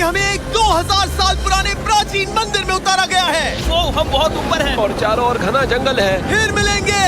हमें एक 2000 साल पुराने प्राचीन मंदिर में उतारा गया है। वो हम बहुत ऊपर हैं और चारों ओर घना जंगल है। फिर मिलेंगे,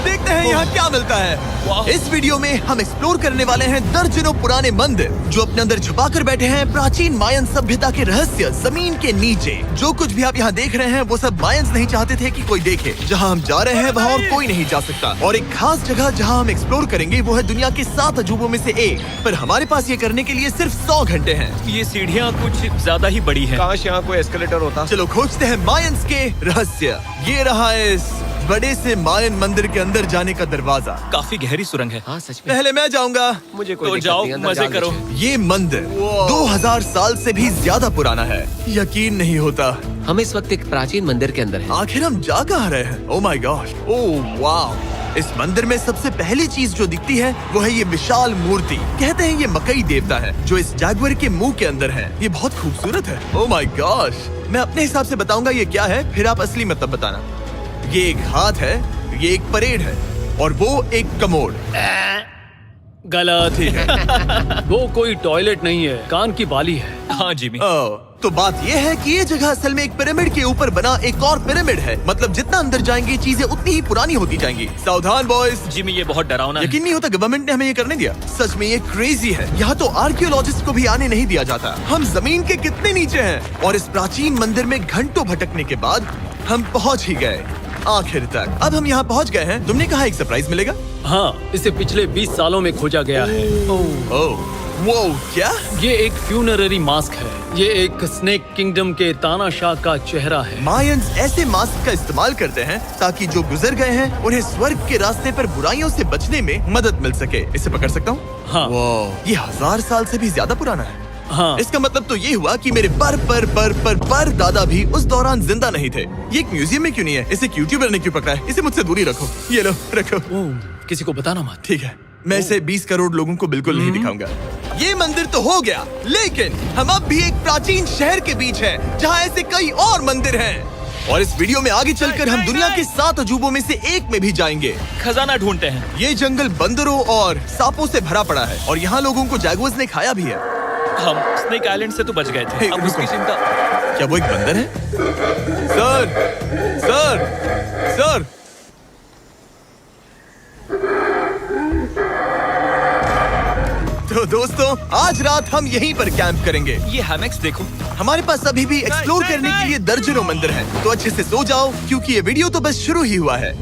देखते हैं यहाँ क्या मिलता है। इस वीडियो में हम एक्सप्लोर करने वाले हैं दर्जनों पुराने मंदिर जो अपने अंदर छुपा कर बैठे हैं प्राचीन मायन सभ्यता के रहस्य जमीन के नीचे। जो कुछ भी आप यहाँ देख रहे हैं वो सब मायंस नहीं चाहते थे कि कोई देखे। जहाँ हम जा रहे हैं वहाँ और कोई नहीं जा सकता। और एक खास जगह जहाँ हम एक्सप्लोर करेंगे वो है दुनिया के 7 अजूबों में से एक। पर हमारे पास ये करने के लिए सिर्फ 100 घंटे हैं। ये सीढ़ियाँ कुछ ज्यादा ही बड़ी हैं। काश यहाँ कोई एस्केलेटर होता। चलो खोजते हैं मायंस के रहस्य। ये रहा इस बड़े से मायन मंदिर के अंदर जाने का दरवाजा। काफी गहरी सुरंग है। हाँ सच में। पहले मैं जाऊंगा। मुझे कोई तो दिक्कत जाओ, नहीं, अंदर मजे जाने करो। दीजिए। ये मंदिर 2000 साल से भी ज्यादा पुराना है। यकीन नहीं होता। हम इस वक्त एक प्राचीन मंदिर के अंदर हैं। आखिर हम जा कहाँ रहे हैं? ओह माय गॉड, ओह वाव। इस मंदिर में सबसे पहली चीज जो दिखती है वो है ये विशाल मूर्ति। कहते हैं ये मकई देवता है जो इस जैगुआर के मुंह के अंदर है। ये बहुत खूबसूरत है। ओह माय गॉड, मैं अपने हिसाब से बताऊंगा ये क्या है, फिर आप असली मतलब बताना। ये एक हाथ है, ये एक परेड है और वो एक कमोड। गलत है। वो कोई टॉयलेट नहीं है, कान की बाली है। हाँ जिमी। तो बात ये है कि ये जगह असल में एक पिरामिड के ऊपर बना एक और पिरामिड है। मतलब जितना अंदर जाएंगे चीजें उतनी ही पुरानी होती जाएंगी। सावधान बॉयज। जिमी ये बहुत डरावना है। यकीन नहीं होता गवर्नमेंट ने हमें ये करने दिया। सच में ये क्रेजी है। यहाँ तो आर्कियोलॉजिस्ट को भी आने नहीं दिया जाता। हम जमीन के कितने नीचे हैं और इस प्राचीन मंदिर में घंटों भटकने के बाद हम पहुँच ही गए आखिर तक। अब हम यहाँ पहुँच गए हैं। तुमने कहा एक सरप्राइज मिलेगा। हाँ, इसे पिछले 20 सालों में खोजा गया है। ओह वो क्या? ये एक फ्यूनररी मास्क है। ये एक स्नेक किंगडम के तानाशाह का चेहरा है। मायंस ऐसे मास्क का इस्तेमाल करते हैं ताकि जो गुजर गए हैं उन्हें स्वर्ग के रास्ते पर बुराइयों से बचने में मदद मिल सके। इसे पकड़ सकता हूँ? हाँ। ये 1000 साल से भी ज्यादा पुराना है। हाँ। इसका मतलब तो ये हुआ कि मेरे पर दादा भी उस दौरान जिंदा नहीं थे। ये एक म्यूजियम में क्यों नहीं है? इसे यूट्यूबर ने क्यों पकड़ा है? इसे मुझसे दूरी रखो। ये लो रखो। किसी को बताना मत। ठीक है, मैं इसे 20 करोड़ लोगों को बिल्कुल नहीं दिखाऊंगा। ये मंदिर तो हो गया, लेकिन हम अब भी एक प्राचीन शहर के बीच हैं, जहाँ ऐसे कई और मंदिर हैं। और इस वीडियो में आगे चलकर हम दुनिया के 7 अजूबों में से एक में भी जाएंगे। खजाना ढूंढते हैं। ये जंगल बंदरों और सांपों से भरा पड़ा है और यहाँ लोगों को जैगुआर्स ने खाया भी है। हम स्नेक आइलैंड से तो बच गए थे। अब उसकी चिंता। क्या वो एक बंदर है? Sir, sir, sir. तो दोस्तों आज रात हम यहीं पर कैंप करेंगे। ये हैमेक्स देखो। हमारे पास अभी भी एक्सप्लोर करने के लिए दर्जनों मंदिर हैं। तो अच्छे से सो जाओ क्योंकि ये वीडियो तो बस शुरू ही हुआ है।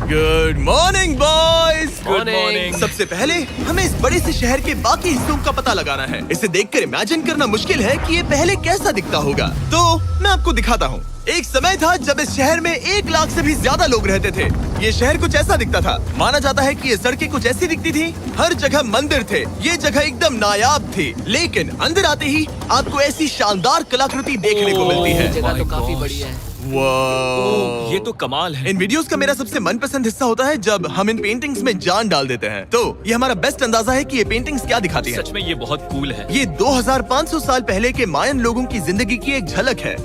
Good morning boys. Good morning. सबसे पहले हमें इस बड़े से शहर के बाकी हिस्सों का पता लगाना है। इसे देखकर इमेजिन करना मुश्किल है कि ये पहले कैसा दिखता होगा। तो मैं आपको दिखाता हूँ। एक समय था जब इस शहर में 1 लाख से भी ज्यादा लोग रहते थे। ये शहर कुछ ऐसा दिखता था। माना जाता है कि ये सड़कें कुछ ऐसी दिखती थी। हर जगह मंदिर थे। ये जगह एकदम नायाब थी। लेकिन अंदर आते ही आपको ऐसी शानदार कलाकृति देखने को मिलती है। जगह तो काफी बड़ी है। वाह, ये तो कमाल है। इन वीडियोस का मेरा सबसे मनपसंद हिस्सा होता है जब हम इन पेंटिंग्स में जान डाल देते हैं। तो ये हमारा बेस्ट अंदाजा है कि ये पेंटिंग्स क्या दिखाती हैं। सच में ये बहुत कूल है। ये 2500 साल पहले के मायन लोगों की जिंदगी की एक झलक है।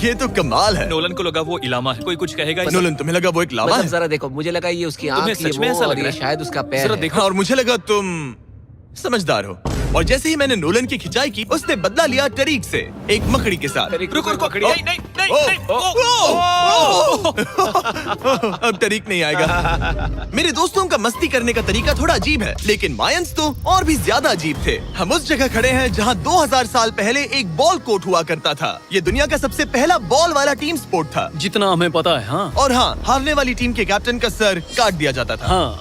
ये तो कमाल है। नोलन को लगा वो इलामा है। कोई कुछ कहेगा? नोलन तुम्हें लगा वो एक लावा मतलब है? जरा देखो, मुझे लगा ये उसकी तुम्हें आँख, सच ये में वो, ऐसा और लग रहा ये है? शायद उसका पैर जरा है। देखो। और मुझे लगा तुम समझदार हो। और जैसे ही मैंने नोलन की खिंचाई की उसने बदला लिया टरीक से, एक मकड़ी के साथ। रुको रुको। ओ, नहीं नहीं नहीं ओ, नहीं। ओ, अब तरीक नहीं आएगा। मेरे दोस्तों का मस्ती करने का तरीका थोड़ा अजीब है, लेकिन मायंस तो और भी ज्यादा अजीब थे। हम उस जगह खड़े हैं जहाँ 2000 साल पहले एक बॉल कोर्ट हुआ करता था। ये दुनिया का सबसे पहला बॉल वाला टीम स्पोर्ट था। जितना हमें पता है। हाँ। और हाँ, हारने वाली टीम के कैप्टन का सर काट दिया जाता था। हाँ।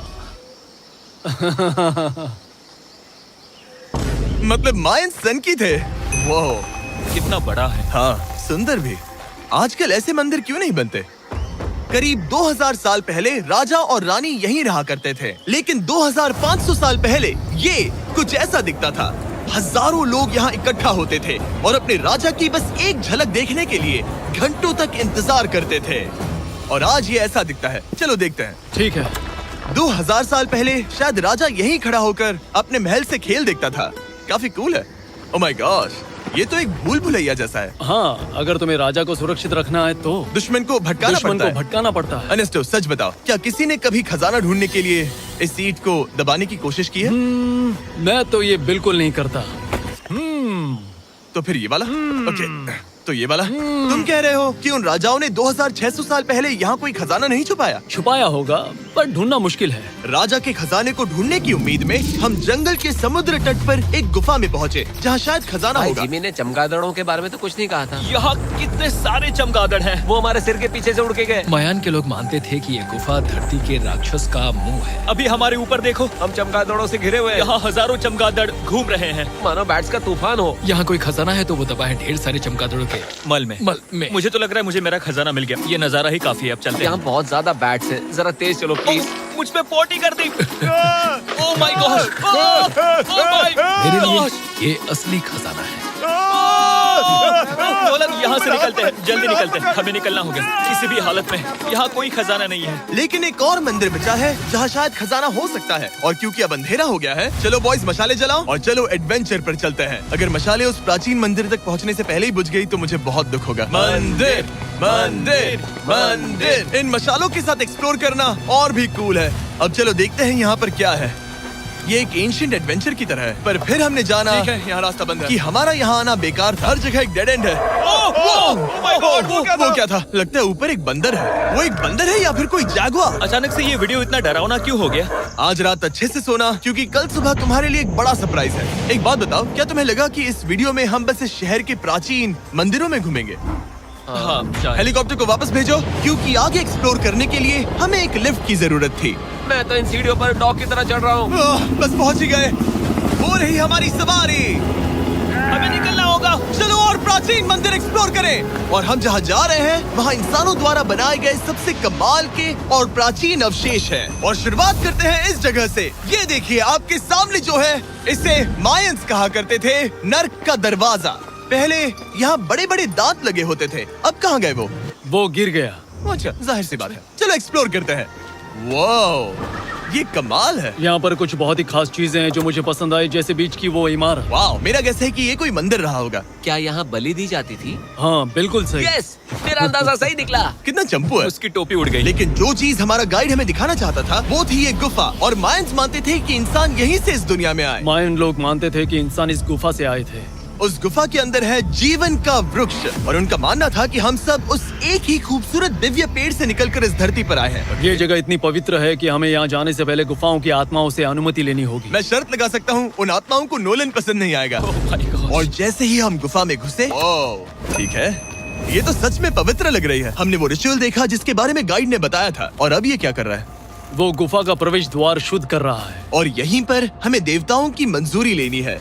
मतलब मायंस सन की थे। वो कितना बड़ा है। हाँ, सुंदर भी। आजकल ऐसे मंदिर क्यों नहीं बनते? करीब 2000 साल पहले राजा और रानी यहीं रहा करते थे, लेकिन 2500 साल पहले ये कुछ ऐसा दिखता था। हजारों लोग यहाँ इकट्ठा होते थे और अपने राजा की बस एक झलक देखने के लिए घंटों तक इंतजार करते थे। और आज ये ऐसा दिखता है। चलो देखते हैं। ठीक है। 2000 साल पहले शायद राजा यहीं खड़ा होकर अपने महल से खेल देखता था। काफी कूल है। ओह माय गॉड, ये तो एक भूल भुलैया जैसा है। हाँ, अगर तुम्हें राजा को सुरक्षित रखना है तो दुश्मन को भटकाना दुश्मन पड़ता को है। भटकाना पड़ता है। अनेस्टो, सच बताओ, क्या किसी ने कभी खजाना ढूंढने के लिए इस सीट को दबाने की कोशिश की है? मैं तो ये बिल्कुल नहीं करता। तो फिर ये वाला? ओके, तो ये वाला? तुम कह रहे हो कि उन राजाओं ने 2600 साल पहले यहाँ कोई खजाना नहीं छुपाया? छुपाया होगा, पर ढूंढना मुश्किल है। राजा के खजाने को ढूंढने की उम्मीद में हम जंगल के समुद्र तट पर एक गुफा में पहुँचे, जहाँ शायद खजाना भाई होगा। जिमी ने चमगादड़ों के बारे में तो कुछ नहीं कहा था। यहाँ कितने सारे चमगादड़ हैं। वो हमारे सिर के पीछे से उड़ के गए। मायान के लोग मानते थे कि ये गुफा धरती के राक्षस का मुंह है। अभी हमारे ऊपर देखो, हम चमगादड़ों से घिरे हुए हैं। यहाँ हजारों चमगादड़ घूम रहे हैं। मानो बैट्स का तूफान हो। यहाँ कोई खजाना है तो वो दबा है ढेर सारे चमगादड़ों के मल में। मुझे तो लग रहा है मुझे मेरा खजाना मिल गया। ये नजारा ही काफी है, अब चलते यहाँ हैं। बहुत ज्यादा बैट्स हैं। जरा तेज चलो प्लीज। मुझ पे पोटी कर दी। Oh my god, oh my मेरे लिए गॉड। ये असली खजाना है। नोलन, यहाँ से निकलते हैं, जल्दी निकलते हैं, हमें निकलना होगा किसी भी हालत में। यहाँ कोई खजाना नहीं है। लेकिन एक और मंदिर बचा है जहाँ शायद खजाना हो सकता है, और क्योंकि अब अंधेरा हो गया है, चलो बॉयज मशाले जलाओ और चलो एडवेंचर पर चलते हैं। अगर मशाले उस प्राचीन मंदिर तक पहुँचने से पहले ही बुझ गई तो मुझे बहुत दुख होगा। मंदिर, मंदिर, मंदिर। इन मशालों के साथ एक्सप्लोर करना और भी कूल है। अब चलो देखते हैं यहाँ पर क्या है। ये एक एंशिएंट एडवेंचर की तरह है, पर फिर हमने जाना ठीक है, यहाँ रास्ता बंद है। कि हमारा यहाँ आना बेकार था। हर जगह एक डेड एंड है। वो क्या था? लगता है ऊपर एक बंदर है। वो एक बंदर है या फिर कोई जैगुआर? अचानक से ये वीडियो इतना डरावना क्यों हो गया? आज रात अच्छे से सोना, क्योंकि कल सुबह तुम्हारे लिए एक बड़ा सरप्राइज है। एक बात बताओ, क्या तुम्हें लगा कि इस वीडियो में हम बस इस शहर के प्राचीन मंदिरों में घूमेंगे? हाँ, शायद। हेलीकॉप्टर को वापस भेजो, क्योंकि आगे एक्सप्लोर करने के लिए हमें एक लिफ्ट की जरूरत थी। मैं तो इन सीढ़ियों पर डॉग की तरह चढ़ रहा हूँ। बस पहुंच ही गए। हो रही हमारी सवारी। हमें निकलना होगा। चलो और प्राचीन मंदिर एक्सप्लोर करें। और हम जहाँ जा रहे हैं वहाँ इंसानों द्वारा बनाए गए सबसे कमाल के और प्राचीन अवशेष हैं। और शुरुआत करते हैं इस जगह से। ये देखिए आपके सामने जो है, इसे मायंस कहा करते थे नर्क का दरवाजा। पहले यहाँ बड़े बड़े दांत लगे होते थे, अब कहाँ गए वो गिर गया। अच्छा, जाहिर सी बात है। चलो एक्सप्लोर करते हैं। वाओ, ये कमाल है। यहाँ पर कुछ बहुत ही खास चीजें हैं जो मुझे पसंद आई, जैसे बीच की वो इमारत। वाओ, मेरा गैस है कि ये कोई मंदिर रहा होगा। क्या यहाँ बलि दी जाती थी? हाँ, बिल्कुल सही। यस, मेरा अंदाजा सही निकला। कितना चंपू है। उसकी टोपी उड़ गई। लेकिन जो चीज हमारा गाइड हमें दिखाना चाहता था वो थी ये गुफा। और मायंस मानते थे कि इंसान यहीं से इस दुनिया में आए। मायन लोग मानते थे कि इंसान इस गुफा से आए थे। उस गुफा के अंदर है जीवन का वृक्ष, और उनका मानना था कि हम सब उस एक ही खूबसूरत दिव्य पेड़ से निकलकर इस धरती पर आए हैं। ये जगह इतनी पवित्र है कि हमें यहाँ जाने से पहले गुफाओं की आत्माओं से अनुमति लेनी होगी। मैं शर्त लगा सकता हूँ उन आत्माओं को नोलन पसंद नहीं आएगा। ओह माय गॉड। और जैसे ही हम गुफा में घुसे, ओह ठीक है, ये तो सच में पवित्र लग रही है। हमने वो रिचुअल देखा जिसके बारे में गाइड ने बताया था। और अब ये क्या कर रहा है? वो गुफा का प्रवेश द्वार शुद्ध कर रहा है। और यहीं पर हमें देवताओं की मंजूरी लेनी है।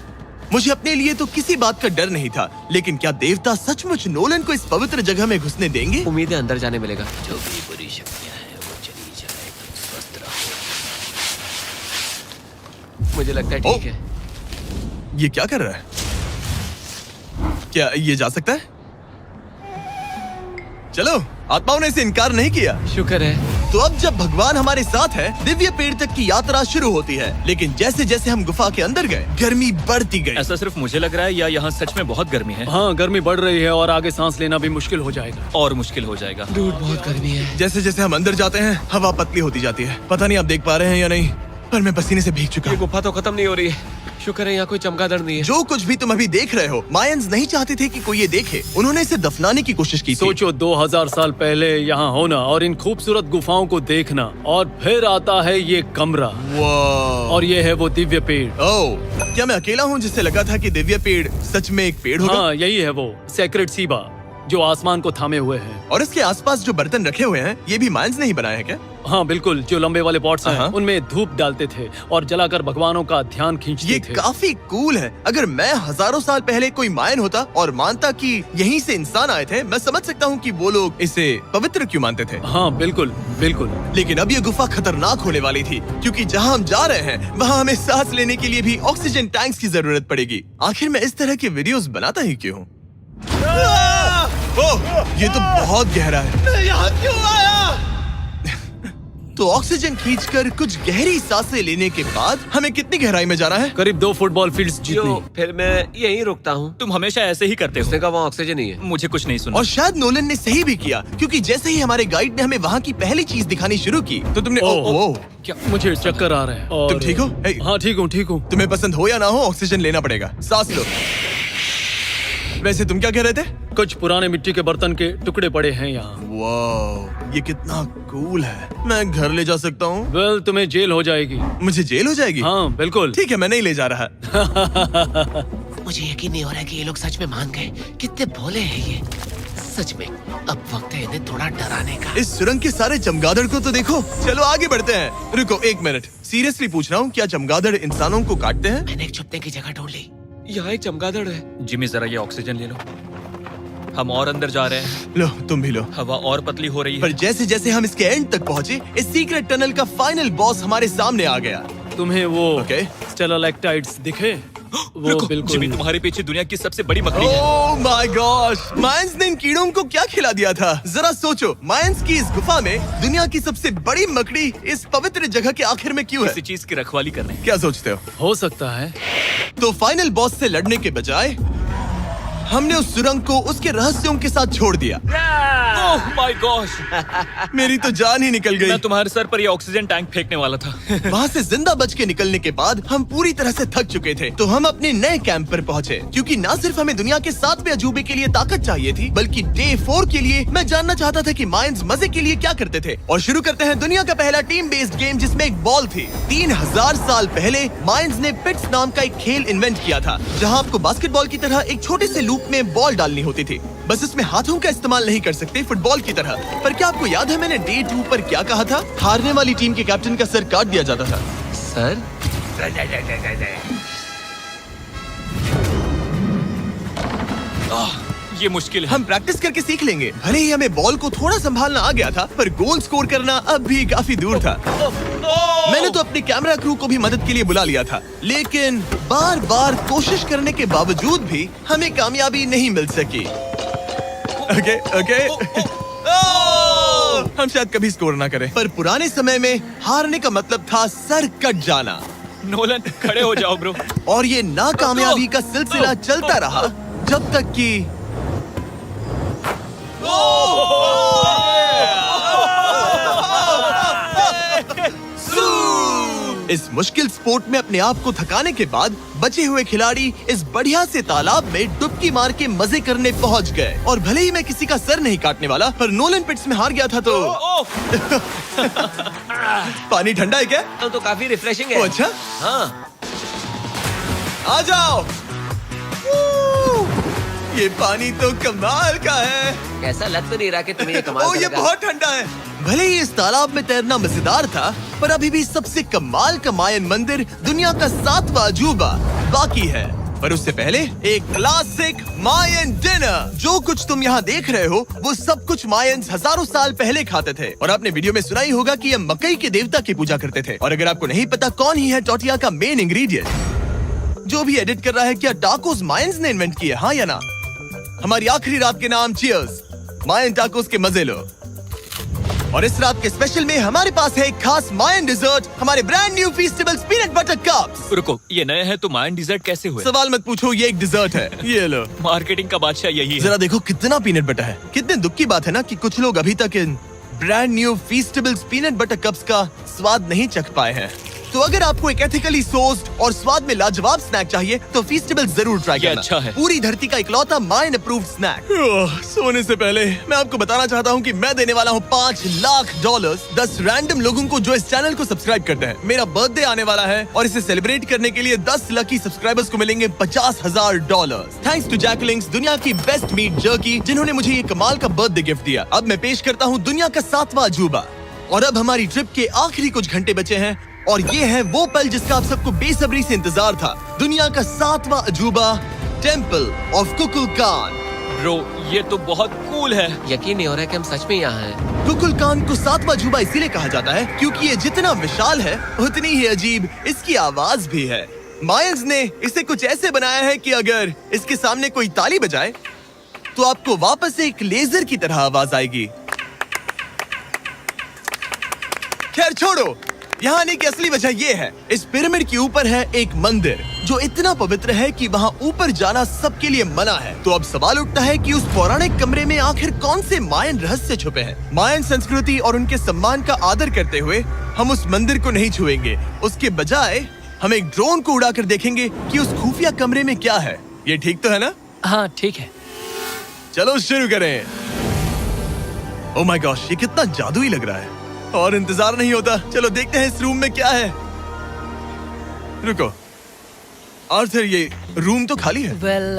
मुझे अपने लिए तो किसी बात का डर नहीं था, लेकिन क्या देवता सचमुच नोलन को इस पवित्र जगह में घुसने देंगे? उम्मीद है अंदर जाने मिलेगा। जो भी बुरी शक्तियाँ हैं वो चली जाए, तुम स्वस्थ रहो। मुझे लगता है ठीक ओ। है। ये क्या कर रहा है? क्या ये जा सकता है? चलो, आत्माओं ने इसे इनकार नहीं किया। शुक्र है। तो अब जब भगवान हमारे साथ है, दिव्य पेड़ तक की यात्रा शुरू होती है। लेकिन जैसे जैसे हम गुफा के अंदर गए, गर्मी बढ़ती गई। ऐसा सिर्फ मुझे लग रहा है या यहाँ सच में बहुत गर्मी है? हाँ, गर्मी बढ़ रही है और आगे सांस लेना भी मुश्किल हो जाएगा। और मुश्किल हो जाएगा। दूर बहुत गर्मी है। जैसे जैसे हम अंदर जाते हैं, हवा पतली होती जाती है। पता नहीं आप देख पा रहे हैं या नहीं, पर मैं पसीने से भीग चुका ये हूँ। गुफा तो खत्म नहीं हो रही है। शुक्र है यहाँ कोई चमगादड़ नहीं है। जो कुछ भी तुम अभी देख रहे हो, मायंस नहीं चाहते थे कि कोई ये देखे। उन्होंने इसे दफनाने की कोशिश की थी। सोचो 2000 साल पहले यहाँ होना और इन खूबसूरत गुफाओं को देखना, और फिर आता है ये कमरा, वाह। और ये है वो दिव्य पेड़। ओह, क्या मैं अकेला हूँ जिससे लगा था कि दिव्य पेड़ सच में एक पेड़ होगा? हाँ, यही है वो सेक्रेड सीबा जो आसमान को थामे हुए है। और इसके आसपास जो बर्तन रखे हुए हैं, ये भी मायंस ने ही बनाए हैं क्या? हाँ बिल्कुल, जो लंबे वाले पॉट्स हैं, हाँ। उनमें धूप डालते थे और जलाकर भगवानों का ध्यान खींचते ये थे। काफी कूल है। अगर मैं हजारों साल पहले कोई मायन होता और मानता कि यहीं से इंसान आए थे, मैं समझ सकता हूँ कि वो लोग इसे पवित्र क्यों मानते थे। हाँ बिल्कुल बिल्कुल। लेकिन अब ये गुफा खतरनाक होने वाली थी, क्योंकि जहाँ हम जा रहे हैं वहाँ हमें सांस लेने के लिए भी ऑक्सीजन टैंक्स की जरूरत पड़ेगी। आखिर मैं इस तरह के वीडियोस बनाता ही क्यों हूँ? ओह, ये तो बहुत गहरा है। मैं यहाँ क्यों आया? तो ऑक्सीजन खींचकर कुछ गहरी सांसें लेने के बाद हमें कितनी गहराई में जाना है? करीब 2 फुटबॉल फील्ड्स जो जितनी। फिर मैं यहीं रुकता हूँ। तुम हमेशा ऐसे ही करते उसने हो। कहा वहाँ ऑक्सीजन ही है। मुझे कुछ नहीं सुना। और शायद नोलन ने सही भी किया, क्योंकि जैसे ही हमारे गाइड ने हमें वहाँ की पहली चीज दिखानी शुरू की तो तुमने ओह, क्या मुझे चक्कर आ रहे हैं। और तुम ठीक हो? हे। हाँ ठीक हूँ। तुम्हें पसंद हो या ना हो, ऑक्सीजन लेना पड़ेगा। सांस लो। वैसे तुम क्या कह रहे थे? कुछ पुराने मिट्टी के बर्तन के टुकड़े पड़े हैं यहाँ। वाह, ये कितना कूल है। मैं घर ले जा सकता हूँ? वेल, तुम्हें जेल हो जाएगी। मुझे जेल हो जाएगी? हाँ बिल्कुल। ठीक है, मैं नहीं ले जा रहा। मुझे यकीन नहीं हो रहा है कि ये लोग सच में मान गए। कितने भोले हैं ये। सच में अब वक्त है इन्हें थोड़ा डराने का। इस सुरंग के सारे चमगादड़ को तो देखो। चलो आगे बढ़ते हैं। रुको 1 मिनट, सीरियसली पूछ रहा हूँ, क्या चमगादड़ इंसानों को काटते हैं? मैंने एक छुपने की जगह ढूंढ ली। यहाँ एक चमगादड़ है। जिमी जरा ये ऑक्सीजन ले लो। हम और अंदर जा रहे हैं। लो, तुम भी लो। हवा और पतली हो रही पर है। जैसे जैसे हम इसके एंड तक पहुँचे, इस सीक्रेट टनल का फाइनल बॉस हमारे सामने आ गया। तुम्हें वो ओके। स्टेलाक्टाइट्स दिखे? वो रुको, बिल्कुल। जिमी तुम्हारे पीछे दुनिया की सबसे बड़ी मकड़ी है। ओह माय गॉश, मायंस ने इन कीड़ों को क्या खिला दिया था? जरा सोचो, मायंस की इस गुफा में दुनिया की सबसे बड़ी मकड़ी इस पवित्र जगह के आखिर में क्यों है? किसी चीज की रखवाली कर रहे हैं। क्या सोचते हो सकता है। तो फाइनल बॉस से लड़ने के बजाय हमने उस सुरंग को उसके रहस्यों के साथ छोड़ दिया। ओह माय गॉश, मेरी तो जान ही निकल गई। मैं तुम्हारे सर पर ये ऑक्सीजन टैंक फेंकने वाला था। वहाँ से जिंदा बच के निकलने के बाद हम पूरी तरह से थक चुके थे, तो हम अपने नए कैंप पर पहुँचे। क्योंकि न सिर्फ हमें दुनिया के 7वें अजूबे के लिए ताकत चाहिए थी, बल्कि डे 4 के लिए मैं जानना चाहता था कि मायंस मजे के लिए क्या करते थे। और शुरू करते हैं दुनिया का पहला टीम बेस्ड गेम, जिसमें एक बॉल थी। 3000 साल पहले मायंस ने पिट्स नाम का एक खेल इन्वेंट किया था, जहाँ आपको बास्केटबॉल की तरह एक छोटे से लूप में बॉल डालनी होती थी। बस इसमें हाथों का इस्तेमाल नहीं कर सकते फुटबॉल की तरह। पर क्या आपको याद है मैंने डे 2 पर क्या कहा था? हारने वाली टीम के कैप्टन का सर काट दिया जाता था। सर ये मुश्किल है। हम प्रैक्टिस करके सीख लेंगे। भले ही हमें बॉल को थोड़ा संभालना आ गया था, पर गोल स्कोर करना अब भी काफी दूर था। मैंने तो अपनी कैमरा क्रू को भी मदद के लिए बुला लिया था, लेकिन बार बार कोशिश करने के बावजूद भी हमें कामयाबी नहीं मिल सकी। ओके हम शायद कभी स्कोर ना करें, पर पुराने समय में हारने का मतलब था सर कट जाना। नोलन खड़े हो जाओ ब्रो। और ये नाकामयाबी का सिलसिला चलता रहा जब तक कि इस मुश्किल स्पोर्ट में अपने आप को थकाने के बाद बचे हुए खिलाड़ी इस बढ़िया से तालाब में डुबकी मार के मजे करने पहुंच गए। और भले ही मैं किसी का सर नहीं काटने वाला, पर नोलन पिट्स में हार गया था तो पानी ठंडा है क्या? तो काफी रिफ्रेशिंग ओ है। अच्छा, हाँ, आ जाओ। ये पानी तो कमाल का है। ऐसा लग तो नहीं रहा कि तुम्हें ये कमाल ओ ये करेगा। बहुत ठंडा है। भले ही इस तालाब में तैरना मजेदार था, पर अभी भी सबसे कमाल का मायन मंदिर, दुनिया का 7वां अजूबा बाकी है। पर उससे पहले एक क्लासिक मायन डिनर। जो कुछ तुम यहाँ देख रहे हो, वो सब कुछ मायंस हजारों साल पहले खाते थे। और आपने वीडियो में सुना ही होगा कि ये मकई के देवता की पूजा करते थे। और अगर आपको नहीं पता कौन ही है टोटिया का मेन इंग्रेडिएंट, जो भी एडिट कर रहा है, क्या टाकोस मायंस ने इन्वेंट किए, हाँ या ना? हमारी आखिरी रात के नाम चीयर्स, मायन टाकोस के मजे लो। और इस रात के स्पेशल में हमारे पास है एक खास मायन डिजर्ट, हमारे brand new Feastables peanut butter cups. रुको, ये नए हैं तो मायन डिजर्ट कैसे हुए? सवाल मत पूछो, ये एक डिजर्ट है। ये लो। मार्केटिंग का बादशाह यही है। जरा देखो कितना पीनट बटर है। कितने दुख की बात है ना कि कुछ लोग अभी तक इन brand new Feastables peanut butter cups का स्वाद नहीं चख पाए हैं। तो अगर आपको एक एथिकली सोर्स्ड और स्वाद में लाजवाब स्नैक चाहिए, तो फीस्टेबल्स जरूर ट्राई ये करना। अच्छा है। पूरी धरती का इकलौता मायन अप्रूव्ड स्नैक। सोने से पहले मैं आपको बताना चाहता हूँ कि मैं देने वाला हूँ $5 लाख 10 रैंडम लोगों को जो इस चैनल को सब्सक्राइब करते हैं। मेरा बर्थडे आने वाला है और इसे सेलिब्रेट करने के लिए 10 लकी सब्सक्राइबर्स को मिलेंगे $50,000। थैंक्स टू जैकलिंग्स, दुनिया की बेस्ट मीट जर्की, जिन्होंने मुझे ये कमाल का बर्थडे गिफ्ट दिया। अब मैं पेश करता हूँ दुनिया का 7वां अजूबा। और अब हमारी ट्रिप के आखिरी कुछ घंटे बचे हैं, और ये है वो पल जिसका आप सबको बेसब्री से इंतजार था। दुनिया का 7वां अजूबा, टेम्पल ऑफ कुकुलकान। ब्रो, ये तो बहुत कूल है। यकीन नहीं हो रहा है कि हम सच में यहाँ हैं। कुकुलकान को 7वां अजूबा इसीलिए कहा जाता है क्योंकि ये जितना विशाल है, उतनी ही अजीब इसकी आवाज भी है। मायंस ने इसे कुछ ऐसे बनाया है कि अगर इसके सामने कोई ताली बजाए, तो आपको वापस एक लेजर की तरह आवाज आएगी। खैर छोड़ो, यहाँ आने की असली वजह ये है, इस पिरामिड के ऊपर है एक मंदिर जो इतना पवित्र है कि वहाँ ऊपर जाना सबके लिए मना है। तो अब सवाल उठता है कि उस पौराणिक कमरे में आखिर कौन से मायन रहस्य छुपे हैं। मायन संस्कृति और उनके सम्मान का आदर करते हुए हम उस मंदिर को नहीं छुएंगे, उसके बजाय हम एक ड्रोन को उड़ाकर देखेंगे कि उस खुफिया कमरे में क्या है। ये ठीक तो है ना? हाँ ठीक है। चलो शुरू करें। ओह माय गॉश, ये कितना जादुई लग रहा है और इंतजार नहीं होता। चलो देखते हैं इस रूम में क्या है। रुको आर्थर, ये रूम तो खाली है। वेल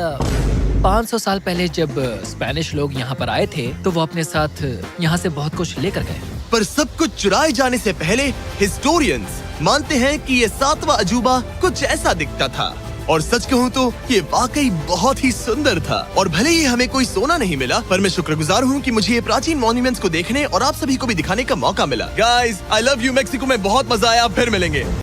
500 साल पहले जब स्पेनिश लोग यहाँ पर आए थे तो वो अपने साथ यहाँ से बहुत कुछ लेकर गए। पर सब कुछ चुराए जाने से पहले हिस्टोरियंस मानते हैं कि ये 7वां अजूबा कुछ ऐसा दिखता था। और सच कहूँ तो ये वाकई बहुत ही सुंदर था। और भले ही हमें कोई सोना नहीं मिला, पर मैं शुक्रगुजार हूँ कि मुझे ये प्राचीन मॉन्यूमेंट्स को देखने और आप सभी को भी दिखाने का मौका मिला। Guys, I love you. Mexico में बहुत मजा आया, फिर मिलेंगे।